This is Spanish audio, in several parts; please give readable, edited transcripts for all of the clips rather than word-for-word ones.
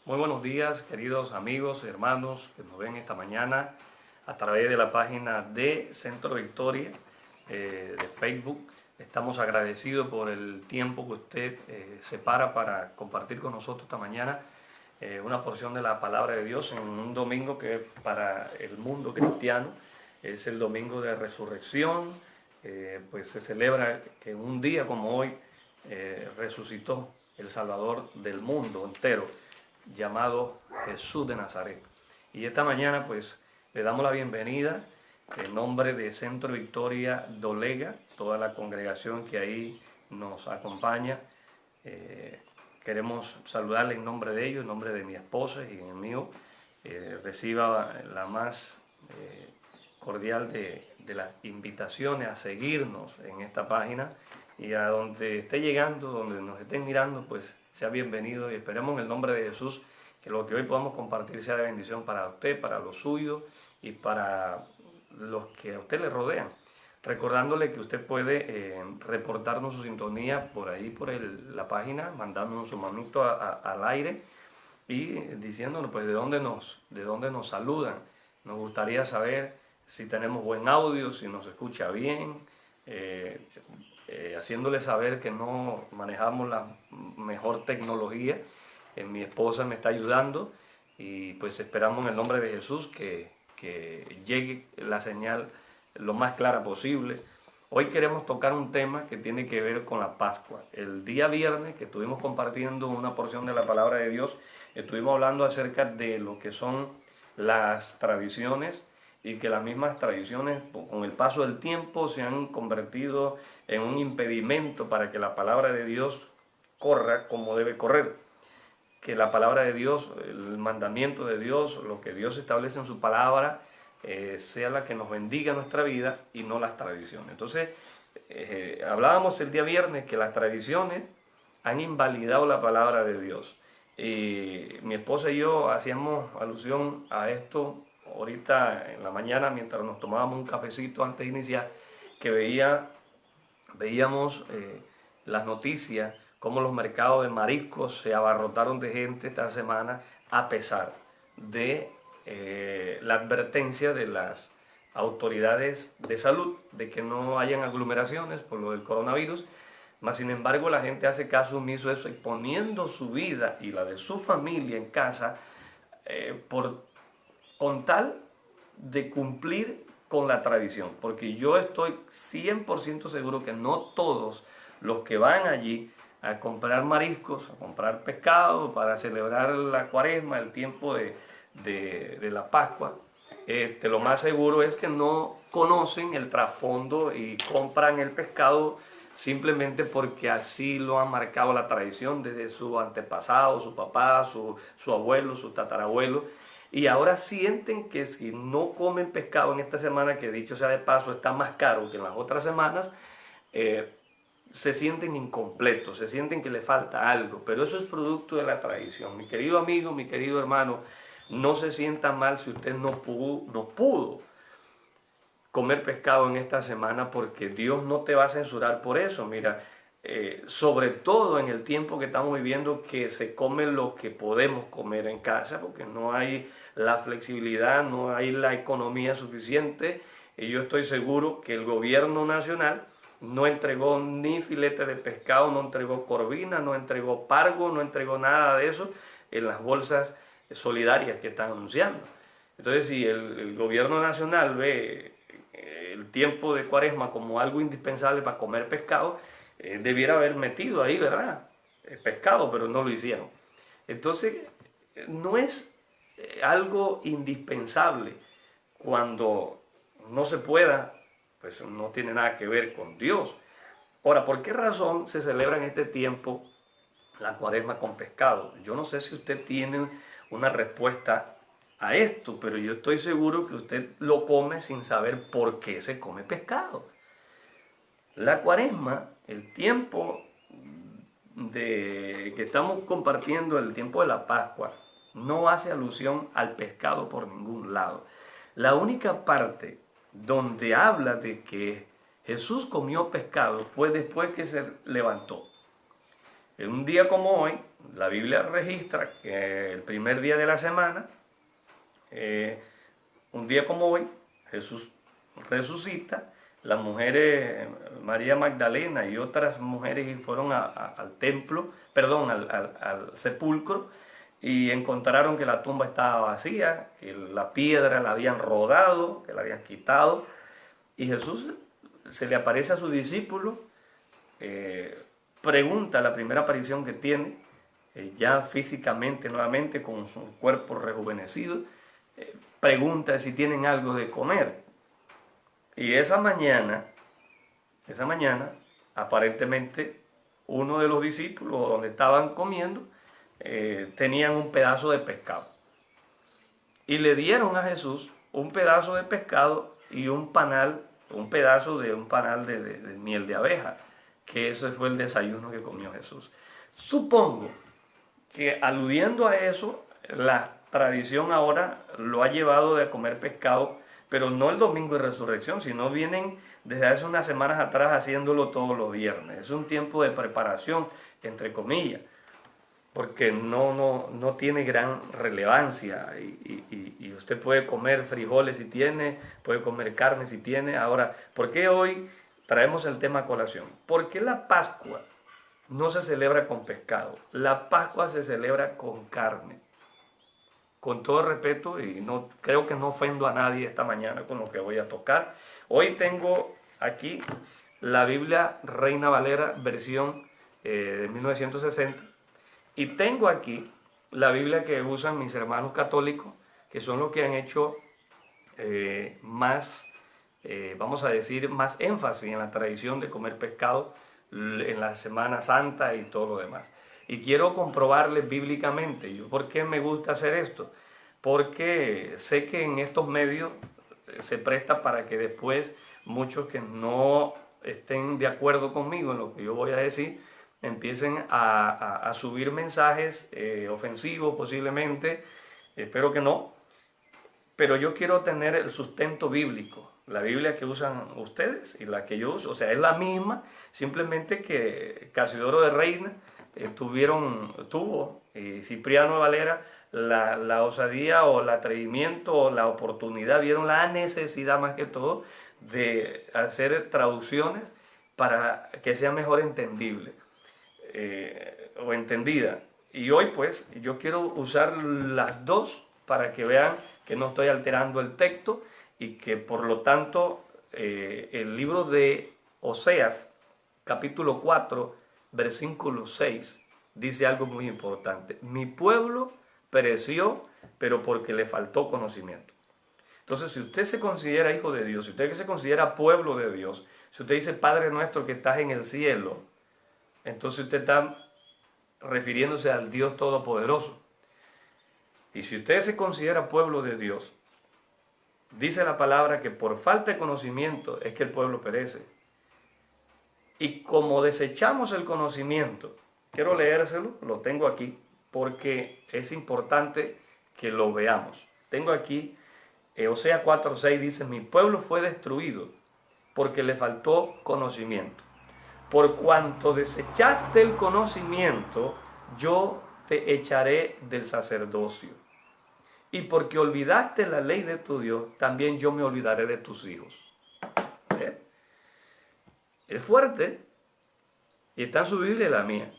Muy buenos días, queridos amigos, hermanos que nos ven esta mañana a través de la página de Centro Victoria de Facebook. Estamos agradecidos por el tiempo que usted separa para compartir con nosotros esta mañana una porción de la palabra de Dios en un domingo que para el mundo cristiano es el domingo de resurrección. Pues se celebra que un día como hoy resucitó el Salvador del mundo entero, llamado Jesús de Nazaret. Y esta mañana pues le damos la bienvenida en nombre de Centro Victoria Dolega, toda la congregación que ahí nos acompaña. Queremos saludarle en nombre de ellos, en nombre de mi esposa y en el mío. Reciba la más cordial de las invitaciones a seguirnos en esta página, y a donde esté llegando, donde nos estén mirando, pues sea bienvenido, y esperemos en el nombre de Jesús que lo que hoy podamos compartir sea de bendición para usted, para los suyos y para los que a usted le rodean. Recordándole que usted puede reportarnos su sintonía por ahí, por la página, mandándonos su manito al aire y diciéndonos pues de dónde nos saludan. Nos gustaría saber si tenemos buen audio, si nos escucha bien, haciéndole saber que no manejamos la mejor tecnología. Mi esposa me está ayudando y pues esperamos en el nombre de Jesús que llegue la señal lo más clara posible. Hoy queremos tocar un tema que tiene que ver con la Pascua. El día viernes que estuvimos compartiendo una porción de la palabra de Dios, estuvimos hablando acerca de lo que son las tradiciones, y que las mismas tradiciones con el paso del tiempo se han convertido en un impedimento para que la palabra de Dios corra como debe correr. Que la palabra de Dios, el mandamiento de Dios, lo que Dios establece en su palabra, sea la que nos bendiga nuestra vida y no las tradiciones. Entonces, hablábamos el día viernes que las tradiciones han invalidado la palabra de Dios. Y mi esposa y yo hacíamos alusión a esto ahorita en la mañana mientras nos tomábamos un cafecito antes de iniciar, que veíamos las noticias, cómo los mercados de mariscos se abarrotaron de gente esta semana, a pesar de la advertencia de las autoridades de salud de que no hayan aglomeraciones por lo del coronavirus. Mas sin embargo la gente hace caso omiso a eso, exponiendo su vida y la de su familia en casa con tal de cumplir con la tradición. Porque yo estoy 100% seguro que no todos los que van allí a comprar mariscos, a comprar pescado para celebrar la Cuaresma, el tiempo de la Pascua, lo más seguro es que no conocen el trasfondo y compran el pescado simplemente porque así lo ha marcado la tradición desde su antepasado, su papá, su abuelo, su tatarabuelo. Y ahora sienten que si no comen pescado en esta semana, que dicho sea de paso está más caro que en las otras semanas, se sienten incompletos, se sienten que le falta algo. Pero eso es producto de la tradición. Mi querido amigo, mi querido hermano, no se sienta mal si usted no pudo comer pescado en esta semana, porque Dios no te va a censurar por eso. Mira, sobre todo en el tiempo que estamos viviendo, que se come lo que podemos comer en casa, porque no hay la flexibilidad, no hay la economía suficiente. Y yo estoy seguro que el gobierno nacional no entregó ni filete de pescado, no entregó corvina, no entregó pargo, no entregó nada de eso en las bolsas solidarias que están anunciando. Entonces, si el gobierno nacional ve el tiempo de Cuaresma como algo indispensable para comer pescado, debiera haber metido ahí, ¿verdad?, pescado, pero no lo hicieron. Entonces, no es algo indispensable. Cuando no se pueda, pues no tiene nada que ver con Dios. Ahora, ¿por qué razón se celebra en este tiempo la Cuaresma con pescado? Yo no sé si usted tiene una respuesta a esto, pero yo estoy seguro que usted lo come sin saber por qué se come pescado. La Cuaresma, el tiempo que estamos compartiendo, el tiempo de la Pascua, no hace alusión al pescado por ningún lado. La única parte donde habla de que Jesús comió pescado fue después que se levantó. En un día como hoy, la Biblia registra que el primer día de la semana, un día como hoy, Jesús resucita. Las mujeres, María Magdalena y otras mujeres, fueron al templo, perdón, al sepulcro, y encontraron que la tumba estaba vacía, que la piedra la habían rodado, que la habían quitado. Y Jesús se le aparece a sus discípulos, pregunta la primera aparición que tiene, ya físicamente nuevamente con su cuerpo rejuvenecido, pregunta si tienen algo de comer. Y esa mañana, aparentemente, uno de los discípulos donde estaban comiendo, tenían un pedazo de pescado. Y le dieron a Jesús un pedazo de pescado y un pedazo de un panal de miel de abeja, que ese fue el desayuno que comió Jesús. Supongo que aludiendo a eso, la tradición ahora lo ha llevado de comer pescado, pero no el domingo de resurrección, sino vienen desde hace unas semanas atrás haciéndolo todos los viernes. Es un tiempo de preparación, entre comillas, porque no tiene gran relevancia y usted puede comer frijoles si tiene, puede comer carne si tiene. Ahora, ¿por qué hoy traemos el tema a colación? ¿Por qué la Pascua no se celebra con pescado? La Pascua se celebra con carne. Con todo respeto, y no creo que no ofendo a nadie esta mañana con lo que voy a tocar. Hoy tengo aquí la Biblia Reina Valera, versión de 1960. Y tengo aquí la Biblia que usan mis hermanos católicos, que son los que han hecho vamos a decir, más énfasis en la tradición de comer pescado en la Semana Santa y todo lo demás. Y quiero comprobarles bíblicamente. ¿Por qué me gusta hacer esto? Porque sé que en estos medios se presta para que después muchos que no estén de acuerdo conmigo en lo que yo voy a decir, empiecen a subir mensajes ofensivos posiblemente, espero que no, pero yo quiero tener el sustento bíblico. La Biblia que usan ustedes y la que yo uso, o sea, es la misma, simplemente que Casiodoro de Reina tuvo y Cipriano Valera la osadía o el atrevimiento o la oportunidad, vieron la necesidad más que todo de hacer traducciones para que sea mejor entendible. O entendida. Y hoy pues yo quiero usar las dos para que vean que no estoy alterando el texto y que por lo tanto el libro de Oseas capítulo 4 versículo 6 dice algo muy importante: mi pueblo pereció pero porque le faltó conocimiento. Entonces, si usted se considera hijo de Dios, si usted se considera pueblo de Dios, si usted dice Padre nuestro que estás en el cielo, entonces usted está refiriéndose al Dios Todopoderoso. Y si usted se considera pueblo de Dios, dice la palabra que por falta de conocimiento es que el pueblo perece. Y como desechamos el conocimiento, quiero leérselo, lo tengo aquí, porque es importante que lo veamos. Tengo aquí, Oseas 4:6 dice: mi pueblo fue destruido porque le faltó conocimiento. Por cuanto desechaste el conocimiento, yo te echaré del sacerdocio. Y porque olvidaste la ley de tu Dios, también yo me olvidaré de tus hijos. ¿Eh? Es fuerte. Y está en su Biblia y la mía.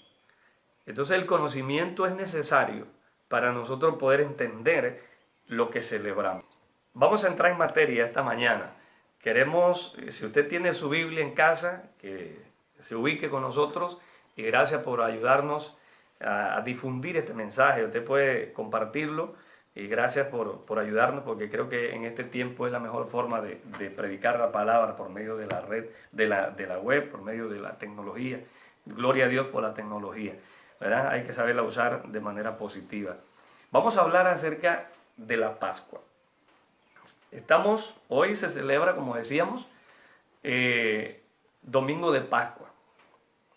Entonces el conocimiento es necesario para nosotros poder entender lo que celebramos. Vamos a entrar en materia esta mañana. Queremos, si usted tiene su Biblia en casa, que se ubique con nosotros, y gracias por ayudarnos a difundir este mensaje. Usted puede compartirlo y gracias por ayudarnos, porque creo que en este tiempo es la mejor forma de predicar la palabra por medio de la red, de la web, por medio de la tecnología. Gloria a Dios por la tecnología, ¿verdad? Hay que saberla usar de manera positiva. Vamos a hablar acerca de la Pascua. Hoy se celebra, como decíamos, Domingo de Pascua.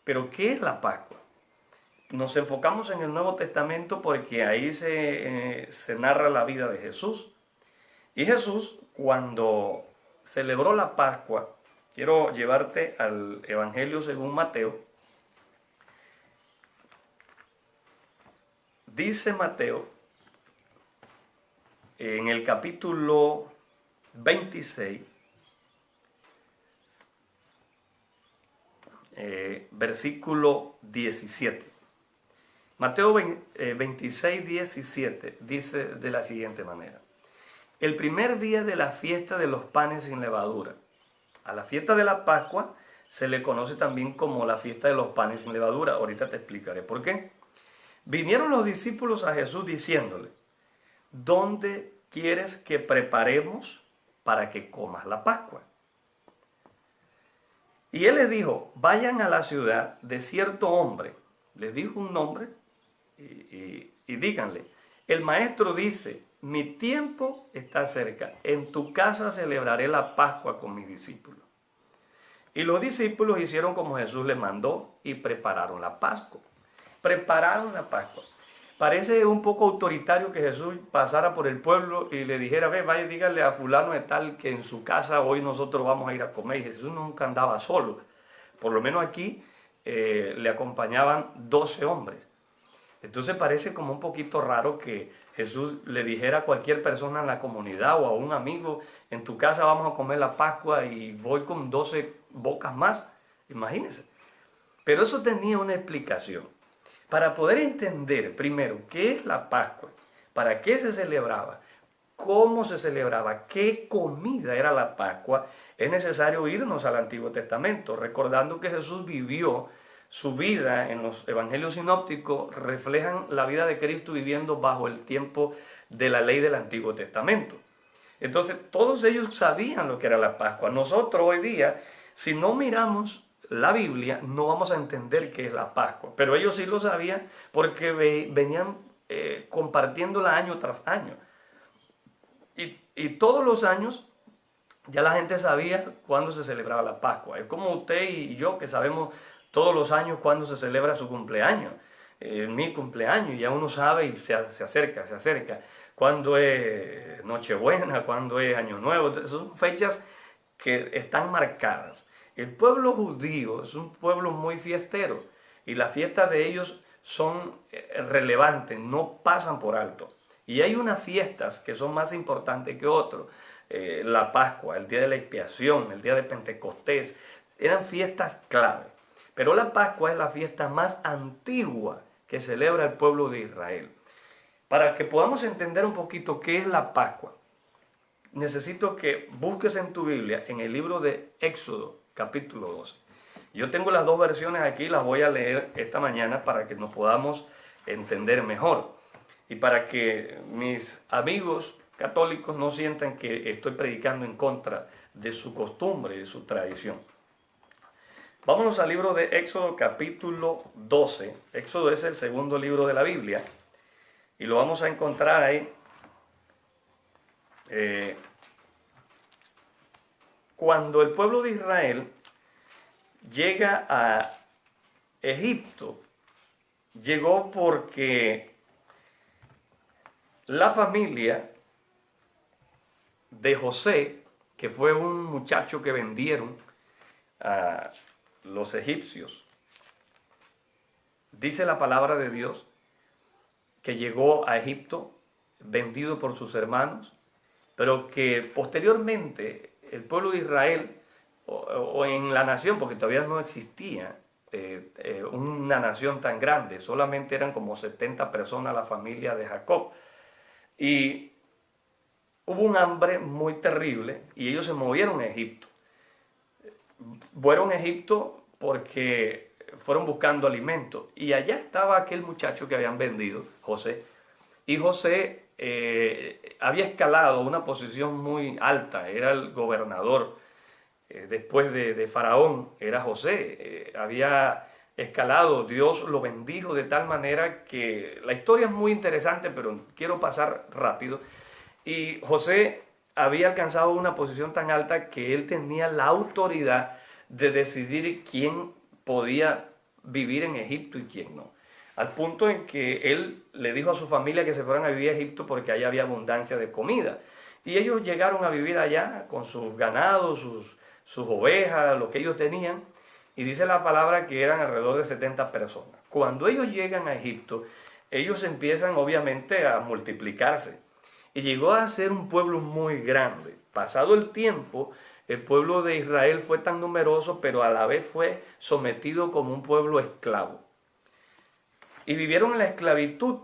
Pero ¿qué es la Pascua? Nos enfocamos en el Nuevo Testamento porque ahí se narra la vida de Jesús. Y Jesús, cuando celebró la Pascua, quiero llevarte al Evangelio según Mateo, Dice Mateo en el capítulo 26, versículo 17. Mateo 26, 17 dice de la siguiente manera: el primer día de la fiesta de los panes sin levadura. A la fiesta de la Pascua se le conoce también como la fiesta de los panes sin levadura. Ahorita te explicaré por qué. Vinieron los discípulos a Jesús diciéndole: ¿dónde quieres que preparemos para que comas la Pascua? Y él les dijo: vayan a la ciudad de cierto hombre. Les dijo un nombre y díganle: el maestro dice, mi tiempo está cerca, en tu casa celebraré la Pascua con mis discípulos. Y los discípulos hicieron como Jesús les mandó y prepararon la Pascua. Prepararon la Pascua. Parece un poco autoritario que Jesús pasara por el pueblo y le dijera: ve, vaya, dígale a fulano de tal que en su casa hoy nosotros vamos a ir a comer. Y Jesús nunca andaba solo. Por lo menos aquí le acompañaban 12 hombres. Entonces parece como un poquito raro que Jesús le dijera a cualquier persona en la comunidad o a un amigo: en tu casa vamos a comer la Pascua y voy con 12 bocas más. Imagínense. Pero eso tenía una explicación. Para poder entender primero qué es la Pascua, para qué se celebraba, cómo se celebraba, qué comida era la Pascua, es necesario irnos al Antiguo Testamento, recordando que Jesús vivió su vida en los evangelios sinópticos, reflejan la vida de Cristo viviendo bajo el tiempo de la ley del Antiguo Testamento. Entonces, todos ellos sabían lo que era la Pascua. Nosotros hoy día, si no miramos la Biblia, no vamos a entender qué es la Pascua. Pero ellos sí lo sabían porque venían compartiéndola año tras año. Y todos los años ya la gente sabía cuándo se celebraba la Pascua. Es como usted y yo que sabemos todos los años cuándo se celebra su cumpleaños. Mi cumpleaños, ya uno sabe y se acerca. Cuándo es Nochebuena, cuándo es Año Nuevo. Son fechas que están marcadas. El pueblo judío es un pueblo muy fiestero y las fiestas de ellos son relevantes, no pasan por alto. Y hay unas fiestas que son más importantes que otras. La Pascua, el día de la expiación, el día de Pentecostés, eran fiestas clave. Pero la Pascua es la fiesta más antigua que celebra el pueblo de Israel. Para que podamos entender un poquito qué es la Pascua, necesito que busques en tu Biblia, en el libro de Éxodo, capítulo 12. Yo tengo las dos versiones aquí, las voy a leer esta mañana para que nos podamos entender mejor. Y para que mis amigos católicos no sientan que estoy predicando en contra de su costumbre y de su tradición. Vámonos al libro de Éxodo capítulo 12. Éxodo es el segundo libro de la Biblia y lo vamos a encontrar ahí. Cuando el pueblo de Israel llega a Egipto, llegó porque la familia de José, que fue un muchacho que vendieron a los egipcios, dice la palabra de Dios que llegó a Egipto vendido por sus hermanos, pero que posteriormente el pueblo de Israel o en la nación, porque todavía no existía una nación tan grande, solamente eran como 70 personas la familia de Jacob, y hubo un hambre muy terrible y ellos se movieron a Egipto. Fueron a Egipto porque fueron buscando alimento y allá estaba aquel muchacho que habían vendido, José, y José había escalado una posición muy alta, era el gobernador. Después de Faraón era José, había escalado, Dios lo bendijo de tal manera que la historia es muy interesante, pero quiero pasar rápido. Y José había alcanzado una posición tan alta que él tenía la autoridad de decidir quién podía vivir en Egipto y quién no. Al punto en que él le dijo a su familia que se fueran a vivir a Egipto porque allá había abundancia de comida. Y ellos llegaron a vivir allá con sus ganados, sus ovejas, lo que ellos tenían, y dice la palabra que eran alrededor de 70 personas. Cuando ellos llegan a Egipto, ellos empiezan obviamente a multiplicarse. Y llegó a ser un pueblo muy grande. Pasado el tiempo, el pueblo de Israel fue tan numeroso, pero a la vez fue sometido como un pueblo esclavo. Y vivieron en la esclavitud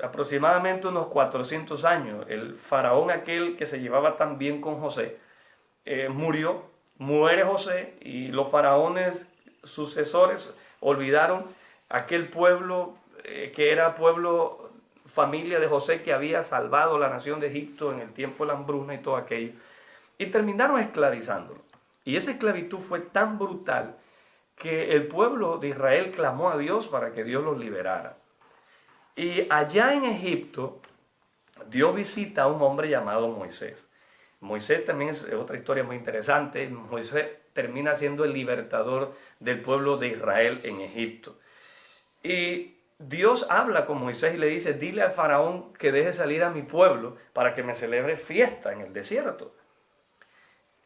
aproximadamente unos 400 años. El faraón aquel que se llevaba tan bien con José muere José, y los faraones sucesores olvidaron aquel pueblo que era pueblo, familia de José, que había salvado la nación de Egipto en el tiempo de la hambruna y todo aquello, y terminaron esclavizándolo. Y esa esclavitud fue tan brutal que el pueblo de Israel clamó a Dios para que Dios los liberara. Y allá en Egipto, Dios visita a un hombre llamado Moisés. Moisés también es otra historia muy interesante. Moisés termina siendo el libertador del pueblo de Israel en Egipto. Y Dios habla con Moisés y le dice: dile al faraón que deje salir a mi pueblo para que me celebre fiesta en el desierto.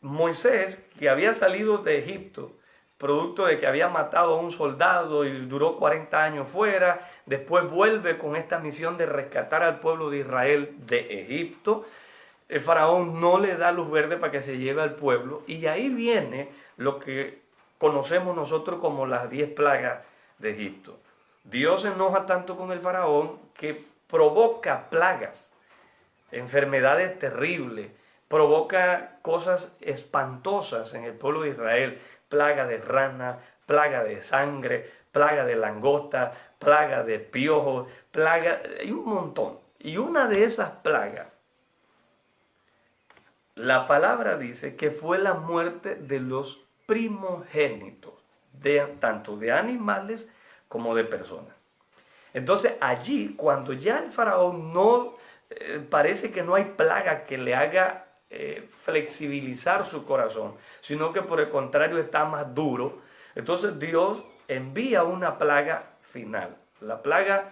Moisés, que había salido de Egipto, producto de que había matado a un soldado y duró 40 años fuera, después vuelve con esta misión de rescatar al pueblo de Israel de Egipto. El faraón no le da luz verde para que se lleve al pueblo, y ahí viene lo que conocemos nosotros como las 10 plagas de Egipto. Dios se enoja tanto con el faraón que provoca plagas, enfermedades terribles, provoca cosas espantosas en el pueblo de Israel: plaga de rana, plaga de sangre, plaga de langosta, plaga de piojos, hay un montón. Y una de esas plagas, la palabra dice que fue la muerte de los primogénitos, tanto de animales como de personas. Entonces allí, cuando ya el faraón no parece que no hay plaga que le haga flexibilizar su corazón, sino que por el contrario está más duro, entonces Dios envía una plaga final, la plaga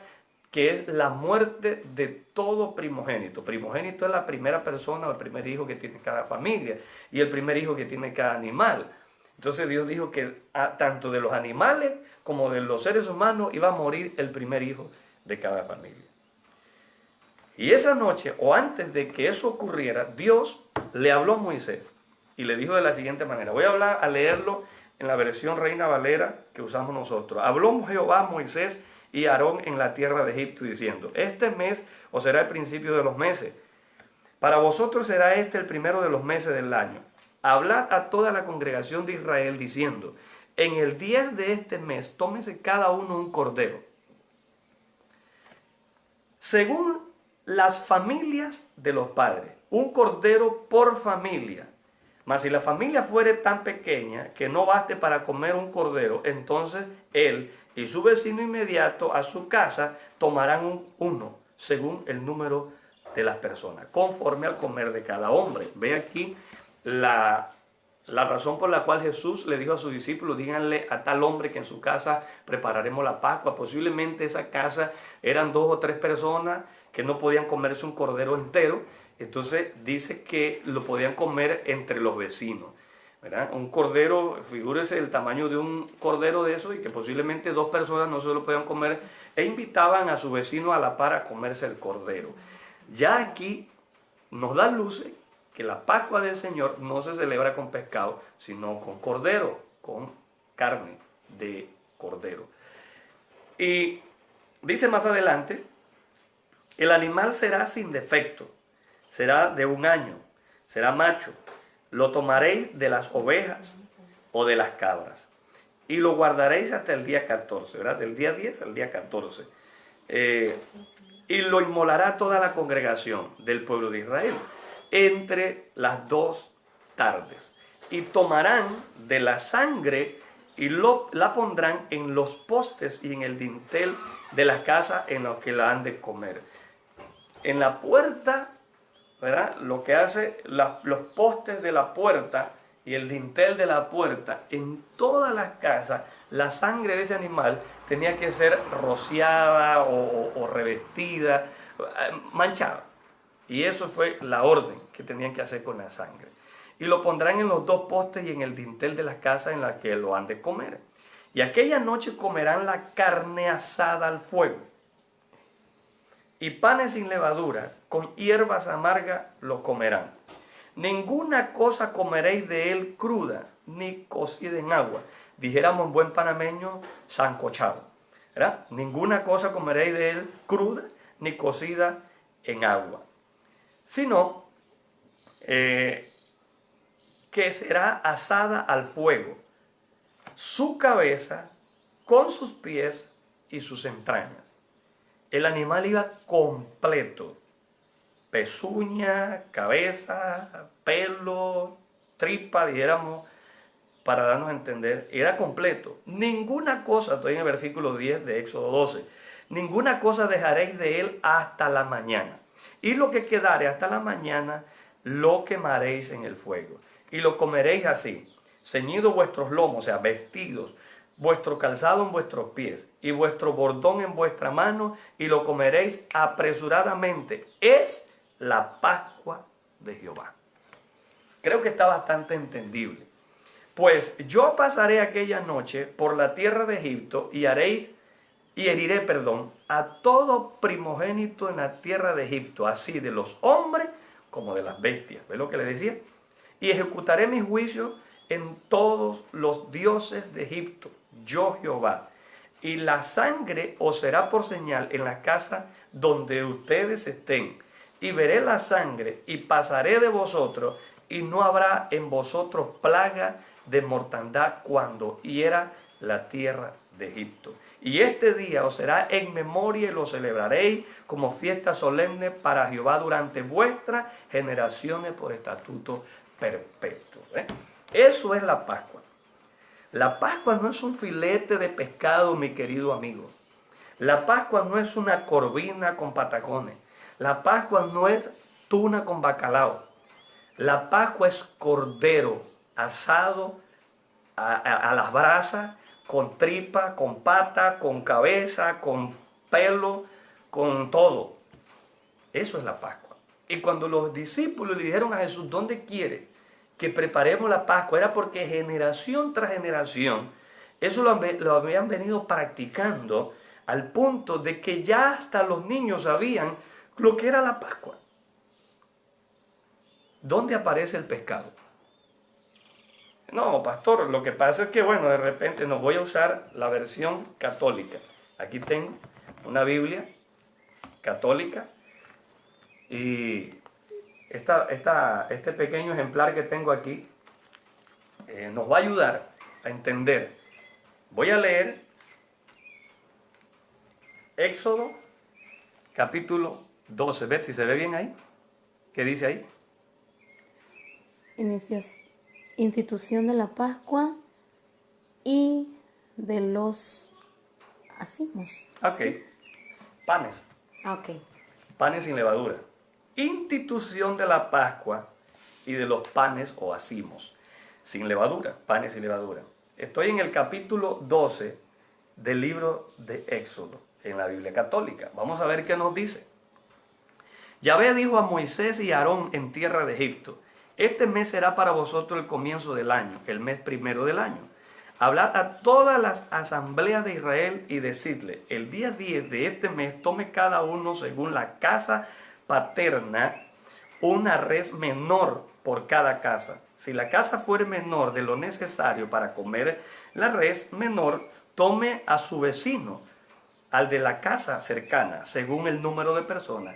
que es la muerte de todo primogénito. Primogénito es la primera persona o el primer hijo que tiene cada familia, y el primer hijo que tiene cada animal. Entonces Dios dijo que tanto de los animales como de los seres humanos iba a morir el primer hijo de cada familia. Y esa noche, o antes de que eso ocurriera, Dios le habló a Moisés y le dijo de la siguiente manera. Voy a leerlo en la versión Reina Valera que usamos nosotros. Habló Jehová a Moisés y Aarón en la tierra de Egipto, diciendo: este mes os será el principio de los meses. Para vosotros será este el primero de los meses del año. Hablad a toda la congregación de Israel, diciendo: en el 10 de este mes tómese cada uno un cordero, según las familias de los padres, un cordero por familia. Mas si la familia fuere tan pequeña que no baste para comer un cordero, entonces él y su vecino inmediato a su casa tomarán uno, según el número de las personas, conforme al comer de cada hombre. Ve aquí la razón por la cual Jesús le dijo a sus discípulos: díganle a tal hombre que en su casa prepararemos la Pascua. Posiblemente esa casa eran 2 o 3 personas que no podían comerse un cordero entero. Entonces dice que lo podían comer entre los vecinos, ¿verdad? Un cordero, figúrese el tamaño de un cordero de eso, y que posiblemente 2 personas no se lo podían comer, e invitaban a su vecino a la par a comerse el cordero. Ya aquí nos da luces que la Pascua del Señor no se celebra con pescado, sino con cordero, con carne de cordero. Y dice más adelante: el animal será sin defecto, será de 1 año, será macho, lo tomaréis de las ovejas o de las cabras, y lo guardaréis hasta el día 14, ¿verdad? Del día 10 al día 14. Y lo inmolará toda la congregación del pueblo de Israel entre las 2 tardes. Y tomarán de la sangre y la pondrán en los postes y en el dintel de las casas en los que la han de comer. En la puerta, ¿verdad? Lo que hace los postes de la puerta y el dintel de la puerta, en todas las casas, la sangre de ese animal tenía que ser rociada o revestida, manchada. Y eso fue la orden que tenían que hacer con la sangre. Y lo pondrán en los 2 postes y en el dintel de las casas en las que lo han de comer. Y aquella noche comerán la carne asada al fuego. y panes sin levadura, con hierbas amargas los comerán. Ninguna cosa comeréis de él cruda, ni cocida en agua. Dijéramos en buen panameño, sancochado, ¿verdad? Ninguna cosa comeréis de él cruda, ni cocida en agua, sino que será asada al fuego, su cabeza con sus pies y sus entrañas. El animal iba completo, pezuña, cabeza, pelo, tripa, dijéramos, para darnos a entender, era completo. Ninguna cosa, estoy en el versículo 10 de Éxodo 12, ninguna cosa dejaréis de él hasta la mañana. Y lo que quedare hasta la mañana, lo quemaréis en el fuego. Y lo comeréis así, ceñido vuestros lomos, o sea, vestidos, vuestro calzado en vuestros pies y vuestro bordón en vuestra mano, y lo comeréis apresuradamente. Es la Pascua de Jehová. Creo que está bastante entendible. Pues yo pasaré aquella noche por la tierra de Egipto y heriré a todo primogénito en la tierra de Egipto, así de los hombres como de las bestias. ¿Ves lo que le decía? Y ejecutaré mis juicios en todos los dioses de Egipto, yo Jehová. Y la sangre os será por señal en la casa donde ustedes estén. Y veré la sangre y pasaré de vosotros, y no habrá en vosotros plaga de mortandad cuando hiera la tierra de Egipto. Y este día os será en memoria y lo celebraréis como fiesta solemne para Jehová durante vuestras generaciones por estatuto perpetuo. Eso es la Pascua. La Pascua no es un filete de pescado, mi querido amigo. La Pascua no es una corvina con patacones. La Pascua no es tuna con bacalao. La Pascua es cordero asado a las brasas, con tripa, con pata, con cabeza, con pelo, con todo. Eso es la Pascua. Y cuando los discípulos le dijeron a Jesús, ¿dónde quieres que preparemos la Pascua? Era porque generación tras generación, eso lo habían venido practicando al punto de que ya hasta los niños sabían lo que era la Pascua. ¿Dónde aparece el pescado? No, pastor, lo que pasa es que, bueno, de repente no voy a usar la versión católica. Aquí tengo una Biblia católica y este pequeño ejemplar que tengo aquí nos va a ayudar a entender. Voy a leer Éxodo capítulo 12. ¿Ves si se ve bien ahí? ¿Qué dice ahí? Institución de la Pascua y de los acimos. Ok. ¿Sí? Panes. Ok. Panes sin levadura. Institución de la Pascua y de los panes o acimos. Sin levadura. Panes sin levadura. Estoy en el capítulo 12 del libro de Éxodo, en la Biblia católica. Vamos a ver qué nos dice. Yahvé dijo a Moisés y a Aarón en tierra de Egipto: este mes será para vosotros el comienzo del año, el mes primero del año. Hablad a todas las asambleas de Israel y decidle: el día 10 de este mes tome cada uno según la casa paterna una res menor por cada casa. Si la casa fuere menor de lo necesario para comer la res menor, tome a su vecino, al de la casa cercana, según el número de personas,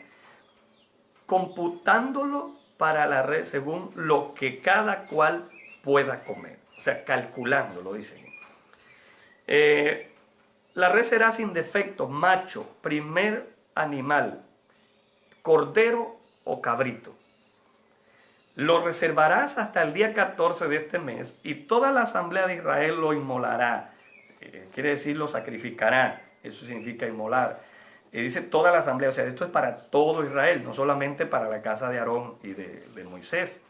computándolo para la res según lo que cada cual pueda comer. O sea, calculándolo, dicen. La res será sin defecto, macho, primer animal, cordero o cabrito. Lo reservarás hasta el día 14 de este mes y toda la asamblea de Israel lo inmolará. Quiere decir, lo sacrificará. Eso significa inmolar. Y dice toda la asamblea, o sea, esto es para todo Israel, no solamente para la casa de Aarón y de Moisés.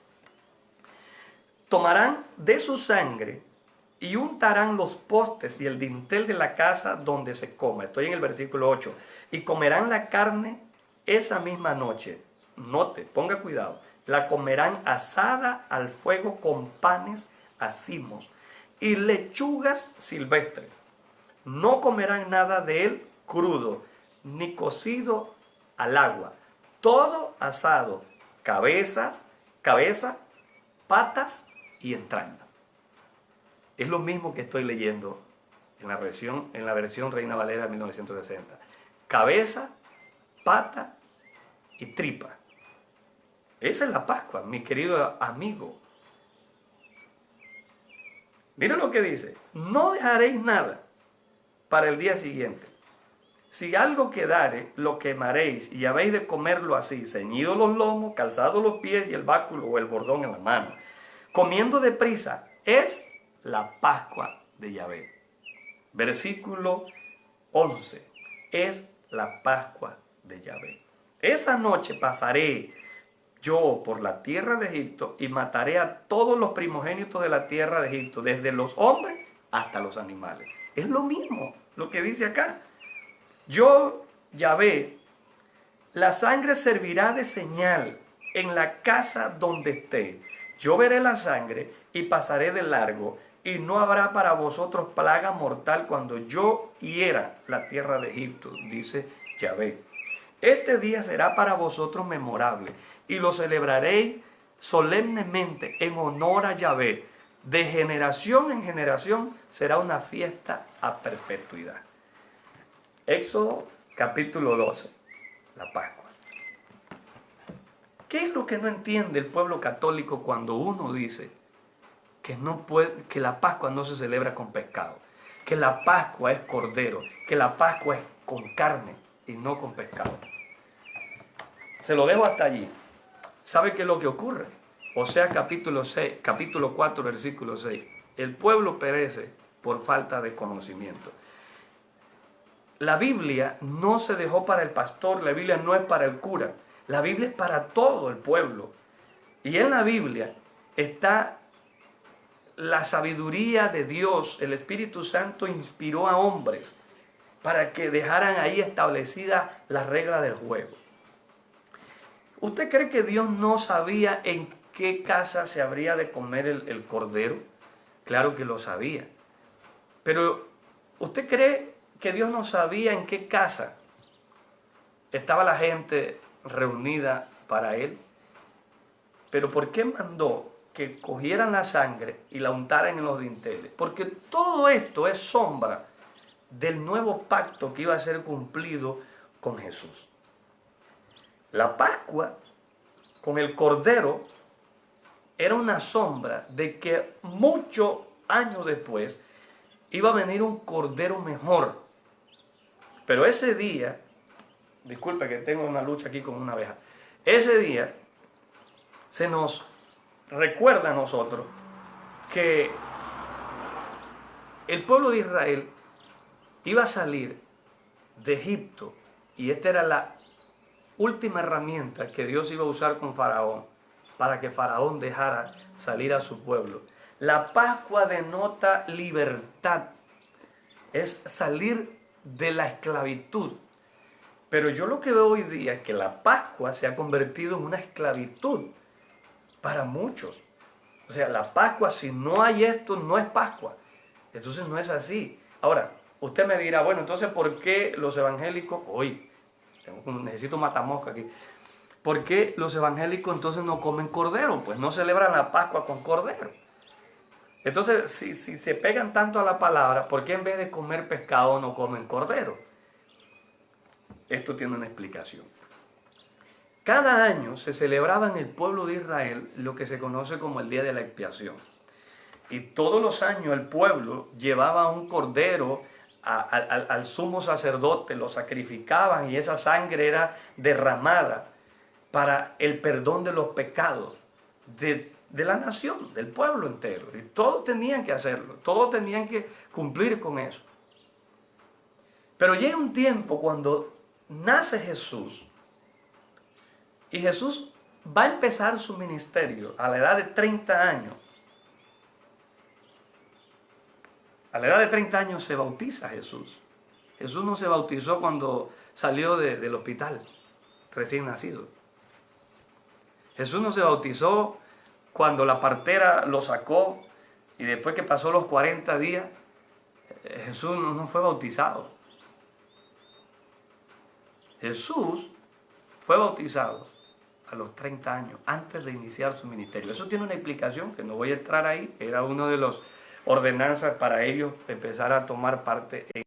Tomarán de su sangre y untarán los postes y el dintel de la casa donde se come. Estoy en el versículo 8. Y comerán la carne esa misma noche. Note, ponga cuidado. La comerán asada al fuego con panes acimos y lechugas silvestres. No comerán nada de él crudo, ni cocido al agua, todo asado, cabeza, patas y entrañas. Es lo mismo que estoy leyendo en la versión Reina Valera 1960. Cabeza, pata y tripa. Esa es la Pascua, mi querido amigo. Mira lo que dice: no dejaréis nada para el día siguiente. Si algo quedare, lo quemaréis, y habéis de comerlo así, ceñidos los lomos, calzados los pies y el báculo o el bordón en la mano. Comiendo deprisa, es la Pascua de Yahvé. Versículo 11. Es la Pascua de Yahvé. Esa noche pasaré yo por la tierra de Egipto y mataré a todos los primogénitos de la tierra de Egipto, desde los hombres hasta los animales. Es lo mismo lo que dice acá. Yo, Yahvé, la sangre servirá de señal en la casa donde esté. Yo veré la sangre y pasaré de largo, y no habrá para vosotros plaga mortal cuando yo hiera la tierra de Egipto, dice Yahvé. Este día será para vosotros memorable, y lo celebraréis solemnemente en honor a Yahvé. De generación en generación será una fiesta a perpetuidad. Éxodo capítulo 12, la Pascua. ¿Qué es lo que no entiende el pueblo católico cuando uno dice que la Pascua no se celebra con pescado, que la Pascua es cordero, que la Pascua es con carne y no con pescado? Se lo dejo hasta allí. ¿Sabe qué es lo que ocurre? Oseas capítulo 4, versículo 6. El pueblo perece por falta de conocimiento. La Biblia no se dejó para el pastor, la Biblia no es para el cura, la Biblia es para todo el pueblo. Y en la Biblia está la sabiduría de Dios. El Espíritu Santo inspiró a hombres para que dejaran ahí establecida la regla del juego. ¿Usted cree que Dios no sabía en qué casa se habría de comer el cordero? Claro que lo sabía. Pero ¿usted cree que Dios no sabía en qué casa estaba la gente reunida para Él? Pero ¿por qué mandó que cogieran la sangre y la untaran en los dinteles? Porque todo esto es sombra del nuevo pacto que iba a ser cumplido con Jesús. La Pascua con el Cordero era una sombra de que muchos años después iba a venir un Cordero mejor. Pero ese día, disculpe que tengo una lucha aquí con una abeja, ese día se nos recuerda a nosotros que el pueblo de Israel iba a salir de Egipto, y esta era la última herramienta que Dios iba a usar con Faraón para que Faraón dejara salir a su pueblo. La Pascua denota libertad, es salir de la esclavitud. Pero yo lo que veo hoy día es que la Pascua se ha convertido en una esclavitud para muchos. O sea, la Pascua, si no hay esto, no es Pascua. Entonces no es así. Ahora, usted me dirá, bueno, entonces ¿por qué los evangélicos, necesito matamosca aquí, ¿por qué los evangélicos entonces no comen cordero? Pues no celebran la Pascua con cordero. Entonces, si se pegan tanto a la palabra, ¿por qué en vez de comer pescado no comen cordero? Esto tiene una explicación. Cada año se celebraba en el pueblo de Israel lo que se conoce como el Día de la Expiación. Y todos los años el pueblo llevaba un cordero al sumo sacerdote, lo sacrificaban y esa sangre era derramada para el perdón de los pecados de la nación, del pueblo entero. Y todos tenían que hacerlo, todos tenían que cumplir con eso. Pero llega un tiempo cuando nace Jesús, y Jesús va a empezar su ministerio a la edad de 30 años. A la edad de 30 años se bautiza Jesús. Jesús no se bautizó cuando salió del hospital, recién nacido. Jesús no se bautizó cuando la partera lo sacó y después que pasó los 40 días, Jesús no fue bautizado. Jesús fue bautizado a los 30 años, antes de iniciar su ministerio. Eso tiene una explicación que no voy a entrar ahí. Era uno de los ordenanzas para ellos empezar a tomar parte en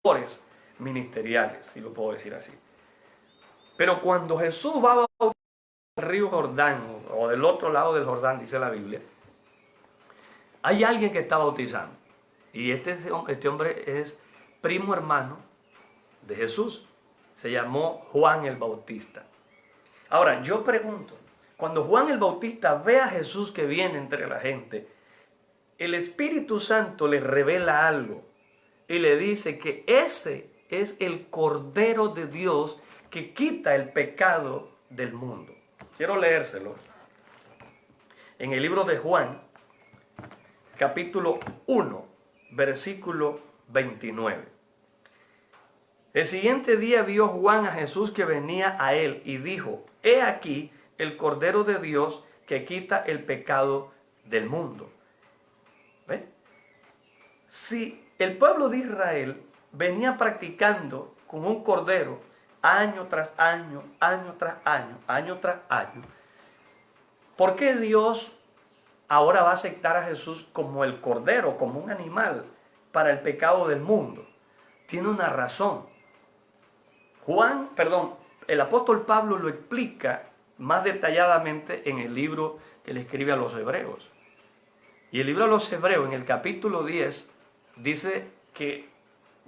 labores ministeriales, si lo puedo decir así. Pero cuando Jesús va a bautizar al río Jordán, o del otro lado del Jordán, dice la Biblia, hay alguien que está bautizando. Y este hombre es primo hermano de Jesús. Se llamó Juan el Bautista. Ahora, yo pregunto, cuando Juan el Bautista ve a Jesús que viene entre la gente, el Espíritu Santo le revela algo y le dice que ese es el Cordero de Dios que quita el pecado del mundo. Quiero leérselo. En el libro de Juan, capítulo 1, versículo 29. El siguiente día vio Juan a Jesús que venía a él y dijo: he aquí el Cordero de Dios que quita el pecado del mundo. ¿Ve? Si el pueblo de Israel venía practicando con un cordero año tras año, año tras año, año tras año, ¿por qué Dios ahora va a aceptar a Jesús como el cordero, como un animal para el pecado del mundo? Tiene una razón. El apóstol Pablo lo explica más detalladamente en el libro que le escribe a los hebreos. Y el libro a los hebreos, en el capítulo 10, dice que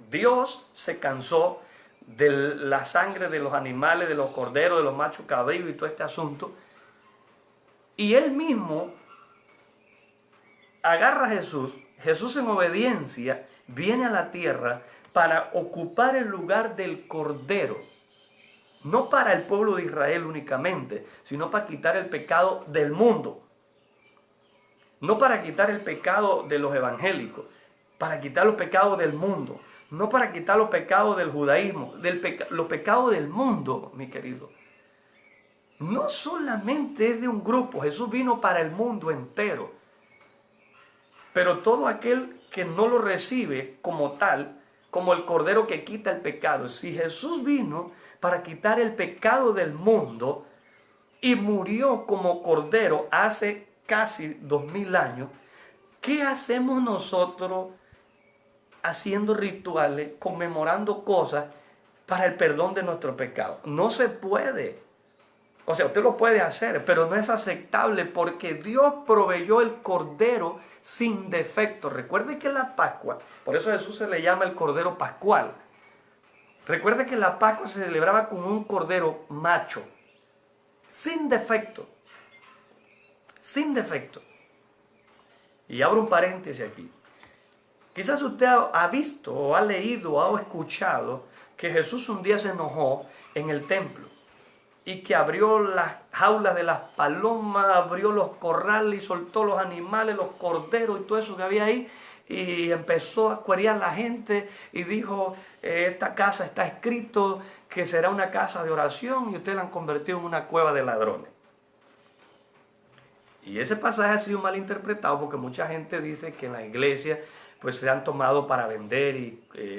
Dios se cansó de la sangre de los animales, de los corderos, de los machos cabríos y todo este asunto. Y él mismo agarra a Jesús. Jesús en obediencia viene a la tierra para ocupar el lugar del Cordero, no para el pueblo de Israel únicamente, sino para quitar el pecado del mundo, no para quitar el pecado de los evangélicos, para quitar los pecados del mundo, no para quitar los pecados del judaísmo, los pecados del mundo, mi querido. No solamente es de un grupo, Jesús vino para el mundo entero, pero todo aquel que no lo recibe como tal, como el Cordero que quita el pecado. Si Jesús vino para quitar el pecado del mundo y murió como Cordero hace casi 2000 años, ¿qué hacemos nosotros haciendo rituales, conmemorando cosas para el perdón de nuestro pecado? No se puede. O sea, usted lo puede hacer, pero no es aceptable porque Dios proveyó el Cordero sin defecto. Recuerde que la Pascua, por eso a Jesús se le llama el Cordero Pascual. Recuerde que la Pascua se celebraba con un cordero macho, sin defecto. Sin defecto. Y abro un paréntesis aquí. Quizás usted ha visto o ha leído o ha escuchado que Jesús un día se enojó en el templo y que abrió las jaulas de las palomas, abrió los corrales y soltó los animales, los corderos y todo eso que había ahí, y empezó a cuerear a la gente y dijo: esta casa está escrito que será una casa de oración y ustedes la han convertido en una cueva de ladrones. Y ese pasaje ha sido mal interpretado porque mucha gente dice que en la iglesia pues se han tomado para vender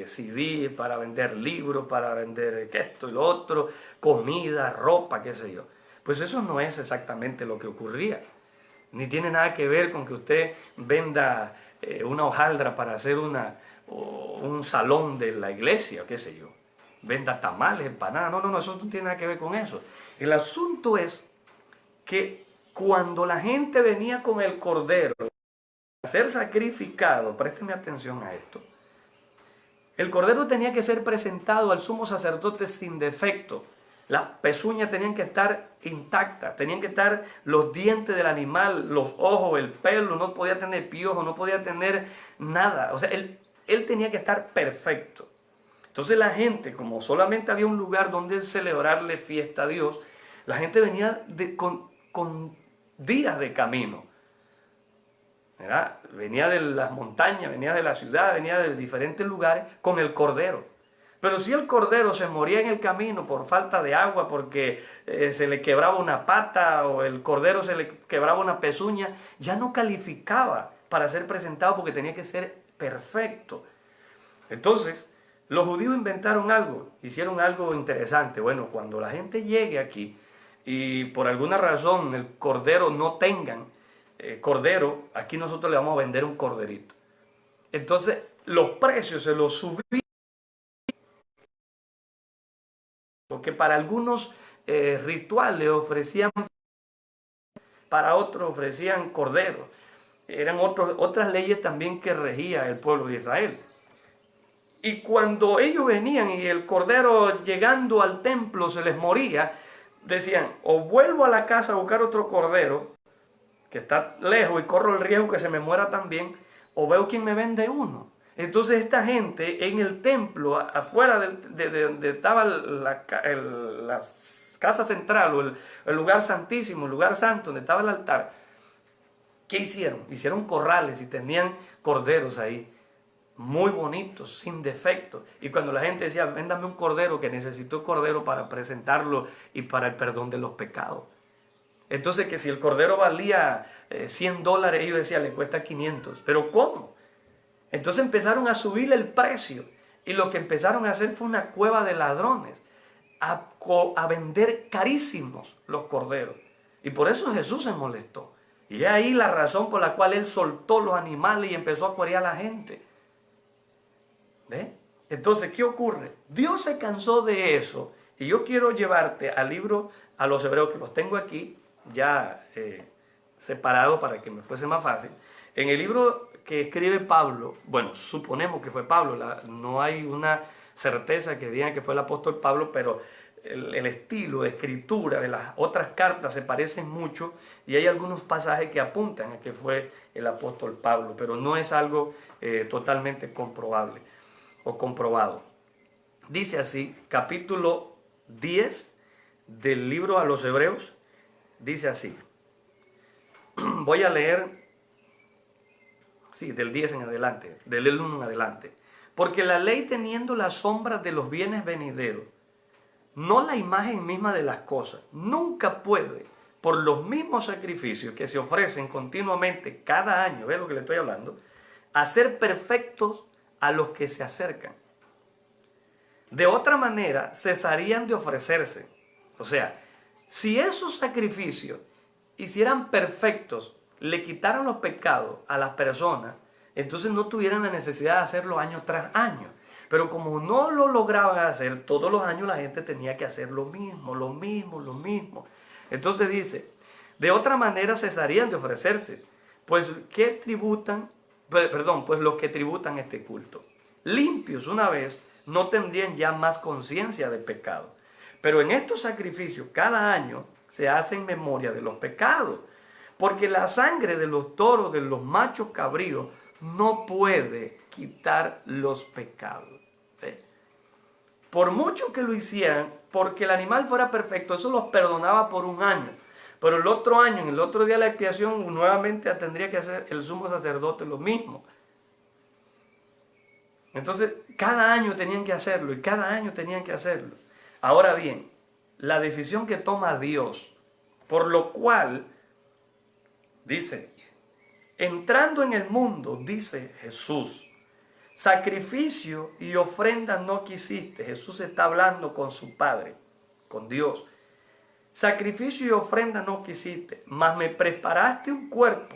CD, para vender libros, para vender esto y lo otro, comida, ropa, qué sé yo. Pues eso no es exactamente lo que ocurría. Ni tiene nada que ver con que usted venda una hojaldra para hacer un salón de la iglesia, qué sé yo. Venda tamales, empanadas. No, eso no tiene nada que ver con eso. El asunto es que cuando la gente venía con el cordero a ser sacrificado, présteme atención a esto, el cordero tenía que ser presentado al sumo sacerdote sin defecto. Las pezuñas tenían que estar intactas, tenían que estar los dientes del animal, los ojos, el pelo, no podía tener piojos, no podía tener nada. O sea, él tenía que estar perfecto. Entonces la gente, como solamente había un lugar donde celebrarle fiesta a Dios, la gente venía con días de camino. ¿Verdad? Venía de las montañas, venía de la ciudad, venía de diferentes lugares con el cordero. Pero si el cordero se moría en el camino por falta de agua, porque se le quebraba una pata o el cordero se le quebraba una pezuña, ya no calificaba para ser presentado porque tenía que ser perfecto. Entonces, Los judíos inventaron algo, hicieron algo interesante. Bueno, cuando la gente llegue aquí y por alguna razón el cordero no tengan cordero, aquí nosotros le vamos a vender un corderito. Entonces los precios se los subían, porque para algunos rituales ofrecían, para otros ofrecían cordero. Eran otras leyes también que regía el pueblo de Israel. Y cuando ellos venían y el cordero llegando al templo se les moría, decían, o vuelvo a la casa a buscar otro cordero, que está lejos y corro el riesgo que se me muera también, o veo quién me vende uno. Entonces esta gente en el templo, afuera de donde estaba la casa central, o el lugar santísimo, el lugar santo, donde estaba el altar, ¿qué hicieron? Hicieron corrales y tenían corderos ahí, muy bonitos, sin defectos. Y cuando la gente decía, véndame un cordero, que necesito cordero para presentarlo y para el perdón de los pecados. Entonces, que si el cordero valía $100, ellos decían, le cuesta 500. ¿Pero cómo? Entonces empezaron a subir el precio. Y lo que empezaron a hacer fue una cueva de ladrones. A vender carísimos los corderos. Y por eso Jesús se molestó. Y es ahí la razón por la cual él soltó los animales y empezó a cuerear a la gente. ¿Ve? Entonces, ¿qué ocurre? Dios se cansó de eso. Y yo quiero llevarte al libro a los Hebreos, que los tengo aquí ya separado para que me fuese más fácil. En el libro que escribe Pablo, bueno, suponemos que fue Pablo, no hay una certeza que digan que fue el apóstol Pablo, pero el estilo de escritura de las otras cartas se parecen mucho y hay algunos pasajes que apuntan a que fue el apóstol Pablo, pero no es algo totalmente comprobable o comprobado. Dice así, capítulo 10 del libro a los Hebreos, dice así. Voy a leer, sí, del 10 en adelante, del 1 en adelante. Porque la ley, teniendo las sombras de los bienes venideros, no la imagen misma de las cosas, nunca puede, por los mismos sacrificios que se ofrecen continuamente cada año, ¿ves lo que le estoy hablando?, hacer perfectos a los que se acercan. De otra manera, cesarían de ofrecerse. O sea, si esos sacrificios hicieran perfectos, le quitaran los pecados a las personas, entonces no tuvieran la necesidad de hacerlo año tras año. Pero como no lo lograban hacer, todos los años la gente tenía que hacer lo mismo, lo mismo, lo mismo. Entonces dice, de otra manera cesarían de ofrecerse, pues pues los que tributan este culto, limpios una vez, no tendrían ya más conciencia de pecado. Pero en estos sacrificios cada año se hace en memoria de los pecados, porque la sangre de los toros, de los machos cabríos, no puede quitar los pecados. ¿Sí? Por mucho que lo hicieran, porque el animal fuera perfecto, eso los perdonaba por un año. Pero el otro año, en el otro día de la expiación, nuevamente tendría que hacer el sumo sacerdote lo mismo. Entonces, cada año tenían que hacerlo y cada año tenían que hacerlo. Ahora bien, la decisión que toma Dios, por lo cual, dice, entrando en el mundo, dice Jesús, sacrificio y ofrenda no quisiste. Jesús está hablando con su Padre, con Dios. Sacrificio y ofrenda no quisiste, mas me preparaste un cuerpo.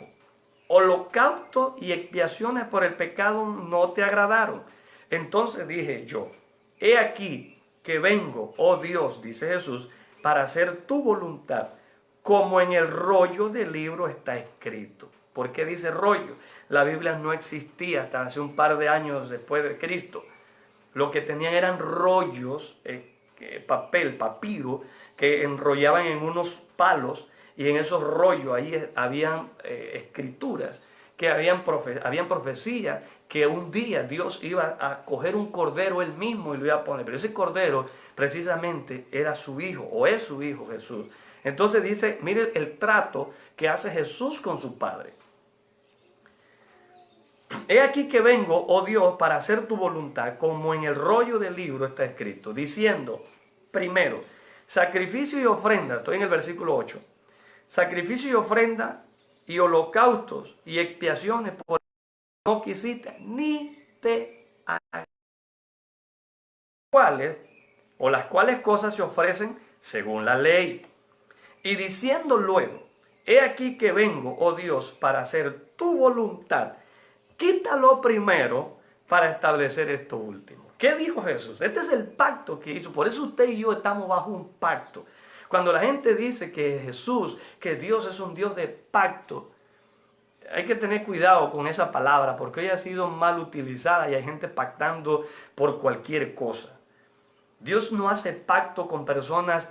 Holocausto y expiaciones por el pecado no te agradaron. Entonces dije yo, he aquí que vengo, oh Dios, dice Jesús, para hacer tu voluntad, como en el rollo del libro está escrito. ¿Por qué dice rollo? La Biblia no existía hasta hace un par de años después de Cristo. Lo que tenían eran rollos, papiro, que enrollaban en unos palos, y en esos rollos ahí habían escrituras, que habían profecías, que un día Dios iba a coger un cordero él mismo y lo iba a poner. Pero ese cordero precisamente era su hijo, o es su hijo Jesús. Entonces dice, mire el trato que hace Jesús con su Padre. He aquí que vengo, oh Dios, para hacer tu voluntad, como en el rollo del libro está escrito, diciendo, primero, sacrificio y ofrenda, estoy en el versículo 8, sacrificio y ofrenda y holocaustos y expiaciones por no quisiste, ni te cuales o las cuales cosas se ofrecen según la ley. Y diciendo luego, he aquí que vengo, oh Dios, para hacer tu voluntad, quítalo primero para establecer esto último. ¿Qué dijo Jesús? Este es el pacto que hizo. Por eso usted y yo estamos bajo un pacto. Cuando la gente dice que Jesús, que Dios es un Dios de pacto, hay que tener cuidado con esa palabra porque hoy ha sido mal utilizada y hay gente pactando por cualquier cosa. Dios no hace pacto con personas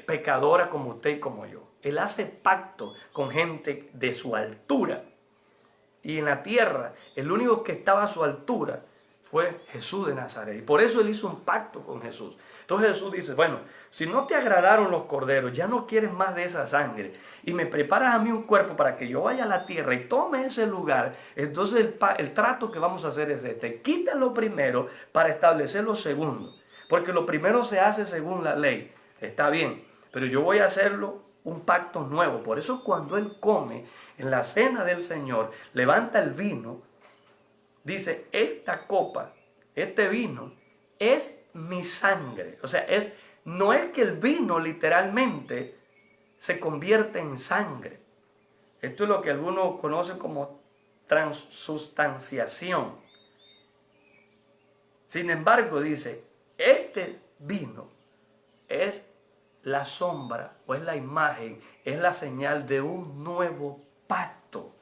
pecadoras como usted y como yo. Él hace pacto con gente de su altura. Y en la tierra, el único que estaba a su altura fue Jesús de Nazaret. Y por eso Él hizo un pacto con Jesús. Entonces Jesús dice, bueno, si no te agradaron los corderos, ya no quieres más de esa sangre, y me preparas a mí un cuerpo para que yo vaya a la tierra y tome ese lugar, entonces el trato que vamos a hacer es este: quítalo primero para establecer lo segundo. Porque lo primero se hace según la ley. Está bien, pero yo voy a hacerlo un pacto nuevo. Por eso cuando Él come en la cena del Señor, levanta el vino, dice, esta copa, este vino, es mi sangre. O sea, no es que el vino literalmente se convierte en sangre. Esto es lo que algunos conocen como transustanciación. Sin embargo, dice, este vino es la sombra o es la imagen, es la señal de un nuevo pacto.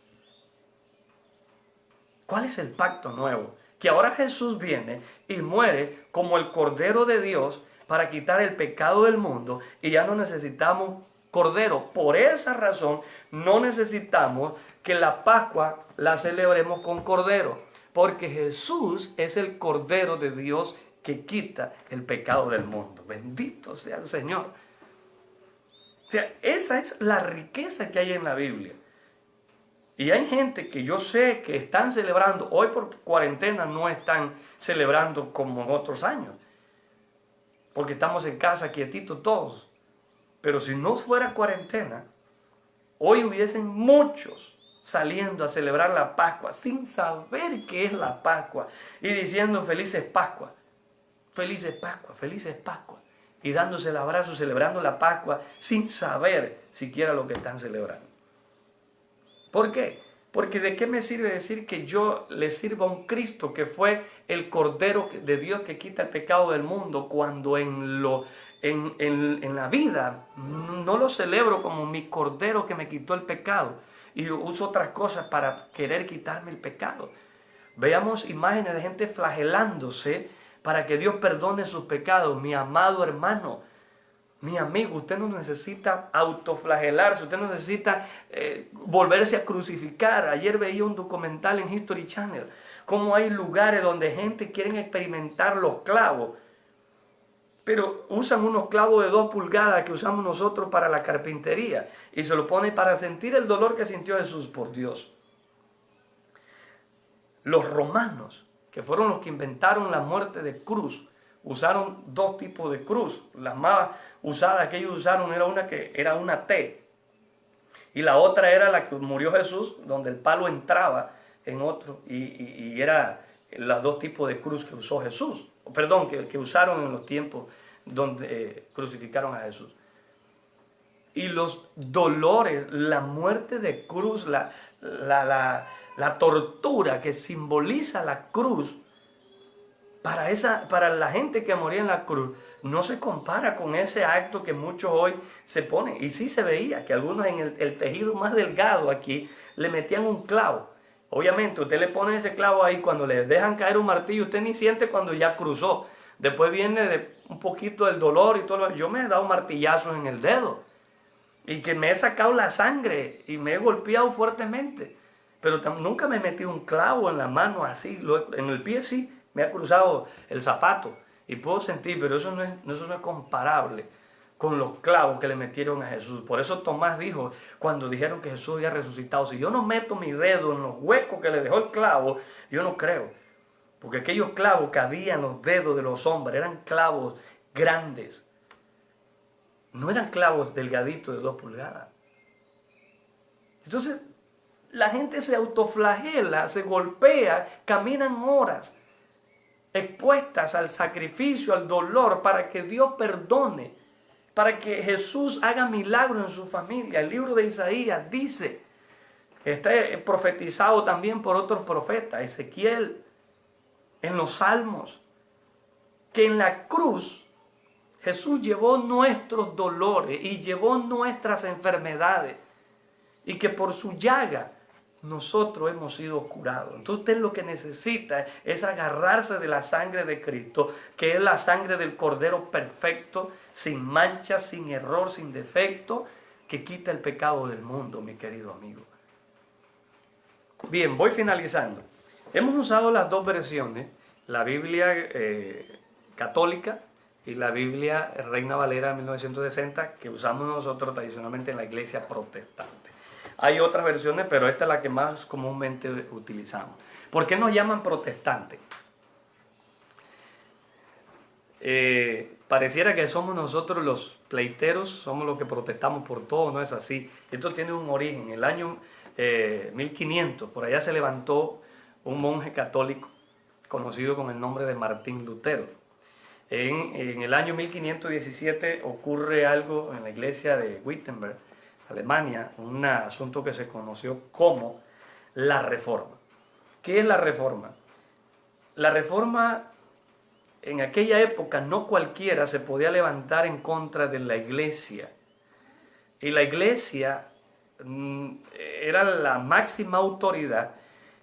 ¿Cuál es el pacto nuevo? Que ahora Jesús viene y muere como el Cordero de Dios para quitar el pecado del mundo y ya no necesitamos cordero. Por esa razón no necesitamos que la Pascua la celebremos con cordero, porque Jesús es el Cordero de Dios que quita el pecado del mundo. Bendito sea el Señor. O sea, esa es la riqueza que hay en la Biblia. Y hay gente que yo sé que están celebrando, hoy por cuarentena no están celebrando como en otros años, porque estamos en casa quietitos todos. Pero si no fuera cuarentena, hoy hubiesen muchos saliendo a celebrar la Pascua sin saber qué es la Pascua y diciendo felices Pascua, felices Pascua, felices Pascua, y dándose el abrazo, celebrando la Pascua sin saber siquiera lo que están celebrando. ¿Por qué? Porque ¿de qué me sirve decir que yo le sirva a un Cristo que fue el Cordero de Dios que quita el pecado del mundo, cuando en la vida no lo celebro como mi Cordero que me quitó el pecado y uso otras cosas para querer quitarme el pecado? Veamos imágenes de gente flagelándose para que Dios perdone sus pecados. Mi amado hermano, mi amigo, usted no necesita autoflagelarse, usted no necesita volverse a crucificar. Ayer veía un documental en History Channel, cómo hay lugares donde gente quiere experimentar los clavos, pero usan unos clavos de 2 pulgadas que usamos nosotros para la carpintería y se lo pone para sentir el dolor que sintió Jesús por Dios. Los romanos, que fueron los que inventaron la muerte de cruz, usaron 2 tipos de cruz. Las más usadas que ellos usaron era una que era una T, y la otra era la que murió Jesús, donde el palo entraba en otro, y era los 2 tipos de cruz que usó Jesús, perdón, que usaron en los tiempos donde crucificaron a Jesús. Y los dolores, la muerte de cruz, la tortura que simboliza la cruz, para la gente que moría en la cruz, no se compara con ese acto que muchos hoy se ponen. Y sí se veía que algunos en el tejido más delgado aquí le metían un clavo. Obviamente usted le pone ese clavo ahí, cuando le dejan caer un martillo, usted ni siente cuando ya cruzó. Después viene un poquito el dolor y todo. Yo me he dado martillazos en el dedo y que me he sacado la sangre y me he golpeado fuertemente. Pero nunca me he metido un clavo en la mano así, en el pie sí. Me ha cruzado el zapato y puedo sentir, pero eso no es comparable con los clavos que le metieron a Jesús. Por eso Tomás dijo, cuando dijeron que Jesús había resucitado, si yo no meto mi dedo en los huecos que le dejó el clavo, yo no creo. Porque aquellos clavos que había en los dedos de los hombres eran clavos grandes. No eran clavos delgaditos de 2 pulgadas. Entonces, la gente se autoflagela, se golpea, caminan horas. expuestas al sacrificio, al dolor, para que Dios perdone, para que Jesús haga milagros en su familia. El libro de Isaías dice, está profetizado también por otros profetas, Ezequiel, en los Salmos, que en la cruz Jesús llevó nuestros dolores y llevó nuestras enfermedades, y que por su llaga nosotros hemos sido curados. Entonces usted lo que necesita es agarrarse de la sangre de Cristo, que es la sangre del Cordero perfecto, sin mancha, sin error, sin defecto, que quita el pecado del mundo, mi querido amigo. Bien, voy finalizando. Hemos usado las dos versiones, la Biblia católica y la Biblia Reina Valera de 1960, que usamos nosotros tradicionalmente en la iglesia protestante. Hay otras versiones, pero esta es la que más comúnmente utilizamos. ¿Por qué nos llaman protestantes? Pareciera que somos nosotros los pleiteros, somos los que protestamos por todo, no es así. Esto tiene un origen. En el año 1500, por allá se levantó un monje católico conocido con el nombre de Martín Lutero. En el año 1517 ocurre algo en la iglesia de Wittenberg, Alemania, un asunto que se conoció como la Reforma. ¿Qué es la Reforma? La Reforma, en aquella época no cualquiera se podía levantar en contra de la iglesia. Y la iglesia era la máxima autoridad.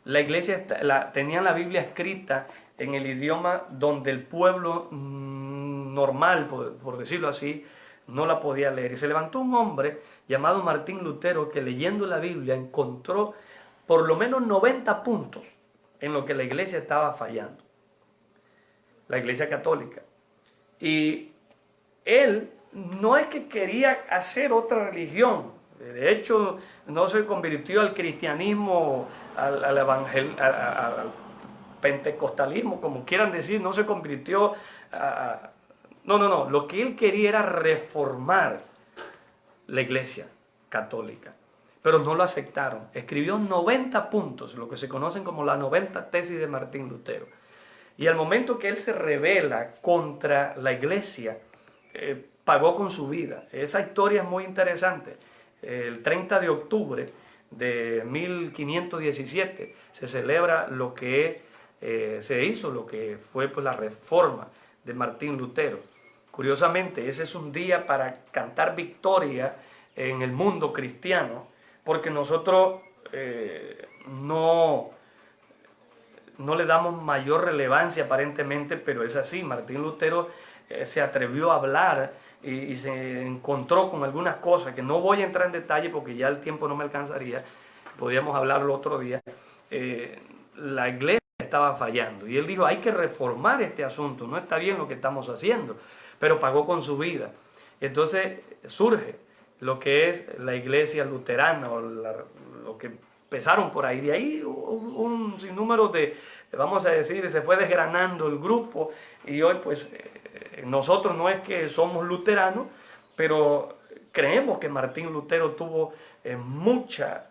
La iglesia tenía la Biblia escrita en el idioma donde el pueblo normal, por decirlo así, no la podía leer. Y se levantó un hombre llamado Martín Lutero que, leyendo la Biblia, encontró por lo menos 90 puntos en lo que la iglesia estaba fallando, la iglesia católica. Y él no es que quería hacer otra religión. De hecho, no se convirtió al cristianismo, al pentecostalismo, como quieran decir, no se convirtió a... No. Lo que él quería era reformar la iglesia católica, pero no lo aceptaron. Escribió 90 puntos, lo que se conocen como las 90 tesis de Martín Lutero. Y al momento que él se rebela contra la iglesia, pagó con su vida. Esa historia es muy interesante. El 30 de octubre de 1517 se celebra lo que se hizo, lo que fue pues la reforma de Martín Lutero. Curiosamente, ese es un día para cantar victoria en el mundo cristiano, porque nosotros no le damos mayor relevancia aparentemente, pero es así. Martín Lutero se atrevió a hablar y se encontró con algunas cosas que no voy a entrar en detalle porque ya el tiempo no me alcanzaría, podríamos hablarlo otro día. La iglesia estaba fallando y él dijo, hay que reformar este asunto, no está bien lo que estamos haciendo, pero pagó con su vida. Entonces surge lo que es la iglesia luterana, o lo que empezaron por ahí. De ahí un sinnúmero de, vamos a decir, se fue desgranando el grupo, y hoy pues nosotros no es que somos luteranos, pero creemos que Martín Lutero tuvo mucha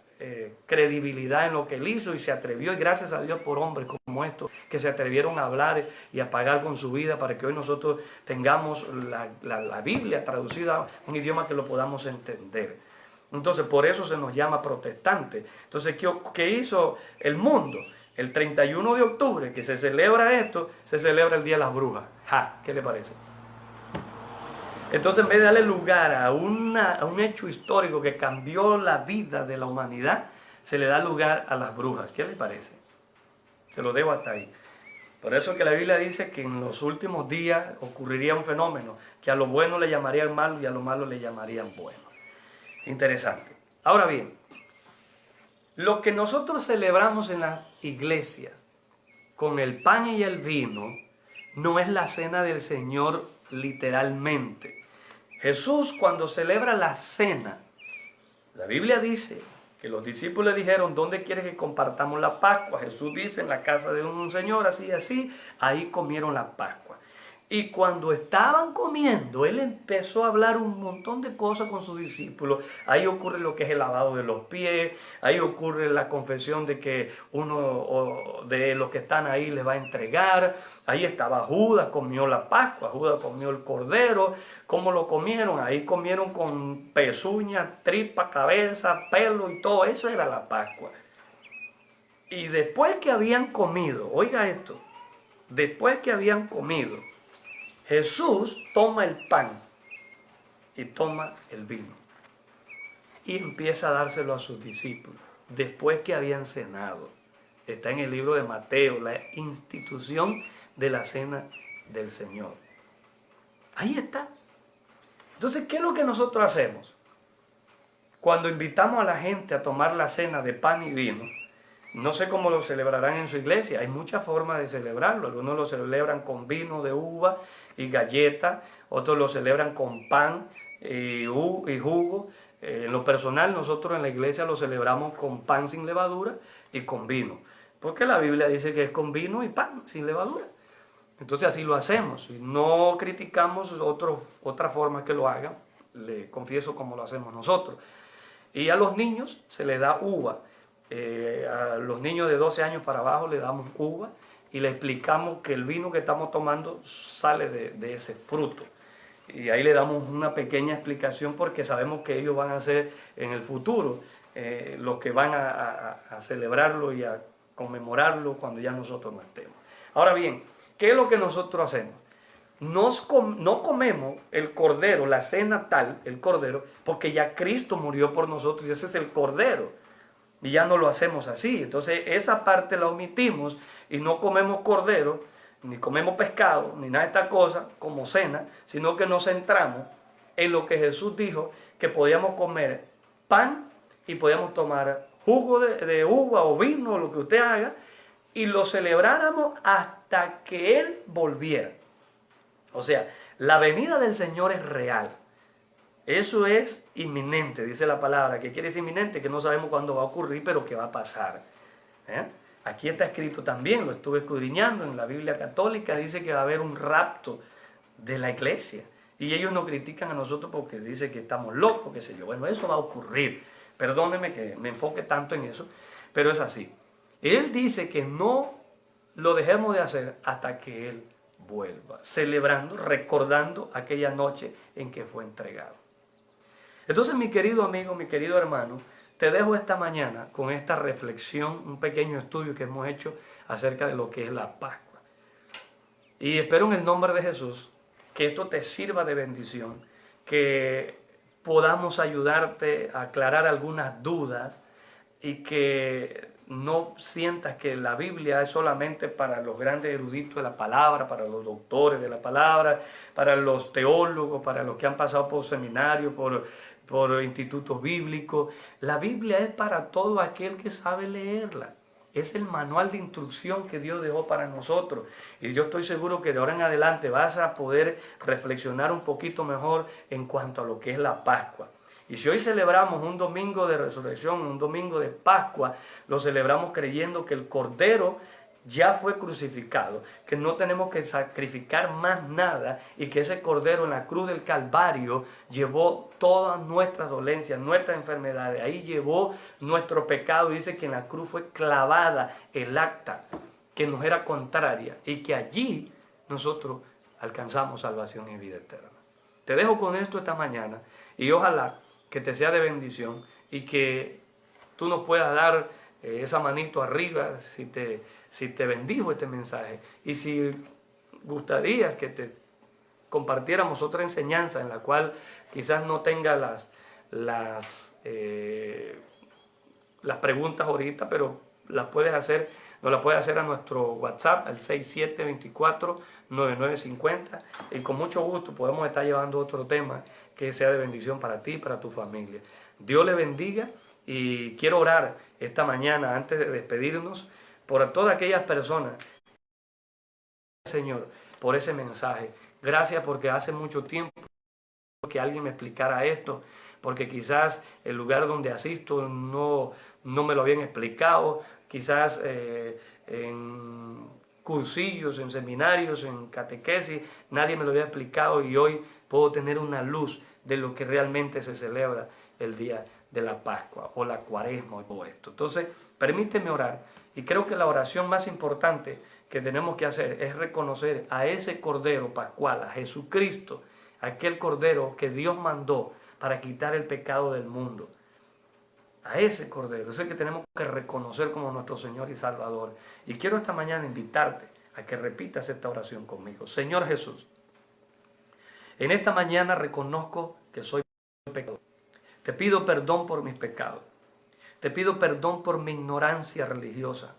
credibilidad en lo que él hizo y se atrevió, y gracias a Dios por hombres como estos que se atrevieron a hablar y a pagar con su vida para que hoy nosotros tengamos la Biblia traducida a un idioma que lo podamos entender. Entonces por eso se nos llama protestante. Entonces ¿qué hizo el mundo? El 31 de octubre que se celebra esto, se celebra el Día de las Brujas. ¿Qué le parece? Entonces, en vez de darle lugar a un hecho histórico que cambió la vida de la humanidad, se le da lugar a las brujas. ¿Qué le parece? Se lo dejo hasta ahí. Por eso que la Biblia dice que en los últimos días ocurriría un fenómeno, que a lo bueno le llamarían malo y a lo malo le llamarían bueno. Interesante. Ahora bien, lo que nosotros celebramos en las iglesias con el pan y el vino no es la cena del Señor literalmente. Jesús, cuando celebra la cena, la Biblia dice que los discípulos le dijeron, ¿dónde quieres que compartamos la Pascua? Jesús dice, en la casa de un señor, así y así, ahí comieron la Pascua. Y cuando estaban comiendo, él empezó a hablar un montón de cosas con sus discípulos. Ahí ocurre lo que es el lavado de los pies, ahí ocurre la confesión de que uno de los que están ahí les va a entregar. Ahí estaba Judas, comió la Pascua, Judas comió el cordero. ¿Cómo lo comieron? Ahí comieron con pezuña, tripa, cabeza, pelo y todo eso era la Pascua. Y después que habían comido, oiga esto, después que habían comido, Jesús toma el pan y toma el vino y empieza a dárselo a sus discípulos después que habían cenado. Está en el libro de Mateo, la institución de la cena del Señor. Ahí está. Entonces, ¿qué es lo que nosotros hacemos? Cuando invitamos a la gente a tomar la cena de pan y vino, no sé cómo lo celebrarán en su iglesia, hay muchas formas de celebrarlo. Algunos lo celebran con vino de uva y galleta, otros lo celebran con pan y jugo. En lo personal, nosotros en la iglesia lo celebramos con pan sin levadura y con vino, porque la Biblia dice que es con vino y pan sin levadura. Entonces así lo hacemos, y no criticamos otra forma que lo hagan, le confieso como lo hacemos nosotros. Y a los niños se les da uva. A los niños de 12 años para abajo le damos uva y le explicamos que el vino que estamos tomando sale de ese fruto. Y ahí le damos una pequeña explicación porque sabemos que ellos van a ser en el futuro los que van a celebrarlo y a conmemorarlo cuando ya nosotros no estemos. Ahora bien, ¿qué es lo que nosotros hacemos? No comemos el cordero, la cena tal, el cordero, porque ya Cristo murió por nosotros y ese es el cordero. Y ya no lo hacemos así. Entonces esa parte la omitimos y no comemos cordero, ni comemos pescado, ni nada de estas cosas como cena, sino que nos centramos en lo que Jesús dijo, que podíamos comer pan y podíamos tomar jugo de uva o vino, lo que usted haga, y lo celebráramos hasta que Él volviera. O sea, la venida del Señor es real. Eso es inminente, dice la palabra. ¿Qué quiere decir inminente? Que no sabemos cuándo va a ocurrir, pero que va a pasar. Aquí está escrito también, lo estuve escudriñando en la Biblia católica, dice que va a haber un rapto de la iglesia. Y ellos nos critican a nosotros porque dicen que estamos locos, qué sé yo. Bueno, eso va a ocurrir. Perdónenme que me enfoque tanto en eso, pero es así. Él dice que no lo dejemos de hacer hasta que Él vuelva, celebrando, recordando aquella noche en que fue entregado. Entonces, mi querido amigo, mi querido hermano, te dejo esta mañana con esta reflexión, un pequeño estudio que hemos hecho acerca de lo que es la Pascua. Y espero en el nombre de Jesús que esto te sirva de bendición, que podamos ayudarte a aclarar algunas dudas y que no sientas que la Biblia es solamente para los grandes eruditos de la palabra, para los doctores de la palabra, para los teólogos, para los que han pasado por seminarios, por institutos bíblicos. La Biblia es para todo aquel que sabe leerla. Es el manual de instrucción que Dios dejó para nosotros. Y yo estoy seguro que de ahora en adelante vas a poder reflexionar un poquito mejor en cuanto a lo que es la Pascua. Y si hoy celebramos un domingo de resurrección, un domingo de Pascua, lo celebramos creyendo que el Cordero ya fue crucificado, que no tenemos que sacrificar más nada y que ese Cordero en la cruz del Calvario llevó todas nuestras dolencias, nuestras enfermedades. Ahí llevó nuestro pecado. Dice que en la cruz fue clavada el acta que nos era contraria y que allí nosotros alcanzamos salvación y vida eterna. Te dejo con esto esta mañana y ojalá que te sea de bendición y que tú nos puedas dar esa manito arriba si te bendijo este mensaje. Y si gustarías que te compartiéramos otra enseñanza en la cual quizás no tenga las preguntas ahorita, pero las puedes hacer, nos las puedes hacer a nuestro WhatsApp al 6724-9950 y con mucho gusto podemos estar llevando otro tema que sea de bendición para ti y para tu familia. Dios le bendiga y quiero orar esta mañana antes de despedirnos por todas aquellas personas. Señor, por ese mensaje. Gracias porque hace mucho tiempo que alguien me explicara esto, porque quizás el lugar donde asisto no me lo habían explicado, quizás cursillos, en seminarios, en catequesis, nadie me lo había explicado y hoy puedo tener una luz de lo que realmente se celebra el día de la Pascua o la Cuaresma o todo esto. Entonces, permíteme orar y creo que la oración más importante que tenemos que hacer es reconocer a ese Cordero Pascual, a Jesucristo, aquel Cordero que Dios mandó para quitar el pecado del mundo. A ese Cordero, ese que tenemos que reconocer como nuestro Señor y Salvador. Y quiero esta mañana invitarte a que repitas esta oración conmigo. Señor Jesús, en esta mañana reconozco que soy pecador. Te pido perdón por mis pecados. Te pido perdón por mi ignorancia religiosa.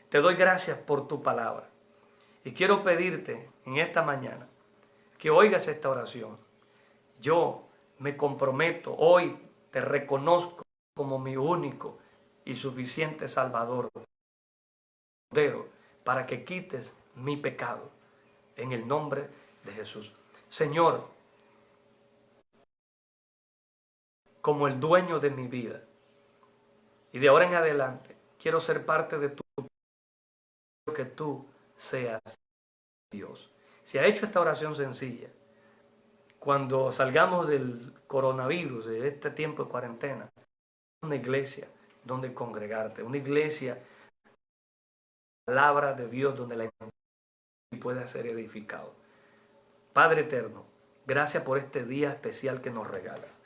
Te doy gracias por tu palabra. Y quiero pedirte en esta mañana que oigas esta oración. Yo me comprometo, hoy te reconozco como mi único y suficiente Salvador, para que quites mi pecado, en el nombre de Jesús. Señor, como el dueño de mi vida, y de ahora en adelante, quiero ser parte de tu, que tú seas Dios. Si ha hecho esta oración sencilla, cuando salgamos del coronavirus, de este tiempo de cuarentena, una iglesia donde congregarte, una iglesia, palabra de Dios donde la pueda ser edificado. Padre eterno, gracias por este día especial que nos regalas.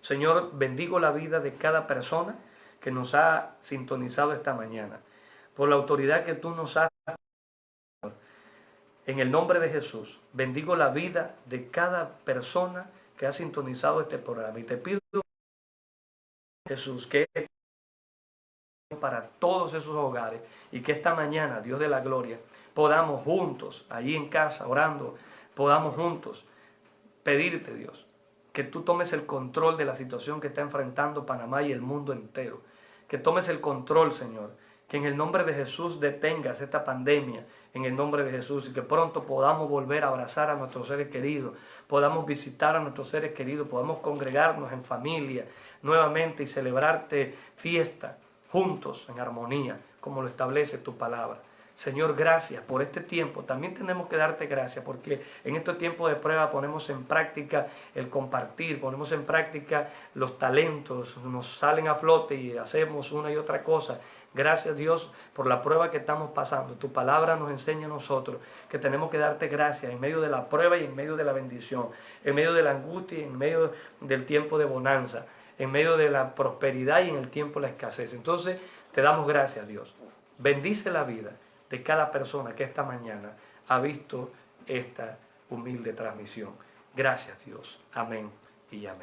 Señor, bendigo la vida de cada persona que nos ha sintonizado esta mañana, por la autoridad que tú nos has dado. En el nombre de Jesús, bendigo la vida de cada persona que ha sintonizado este programa y te pido, Jesús, que para todos esos hogares y que esta mañana, Dios de la gloria, podamos juntos, allí en casa, orando, podamos juntos pedirte, Dios, que tú tomes el control de la situación que está enfrentando Panamá y el mundo entero. Que tomes el control, Señor. Que en el nombre de Jesús detengas esta pandemia, en el nombre de Jesús, y que pronto podamos volver a abrazar a nuestros seres queridos, podamos visitar a nuestros seres queridos, podamos congregarnos en familia nuevamente y celebrarte fiesta juntos en armonía, como lo establece tu palabra. Señor, gracias por este tiempo. También tenemos que darte gracias porque en estos tiempos de prueba ponemos en práctica el compartir, ponemos en práctica los talentos, nos salen a flote y hacemos una y otra cosa. Gracias, Dios, por la prueba que estamos pasando. Tu palabra nos enseña a nosotros que tenemos que darte gracias en medio de la prueba y en medio de la bendición, en medio de la angustia y en medio del tiempo de bonanza, en medio de la prosperidad y en el tiempo de la escasez. Entonces, te damos gracias, Dios. Bendice la vida de cada persona que esta mañana ha visto esta humilde transmisión. Gracias, Dios. Amén y amén.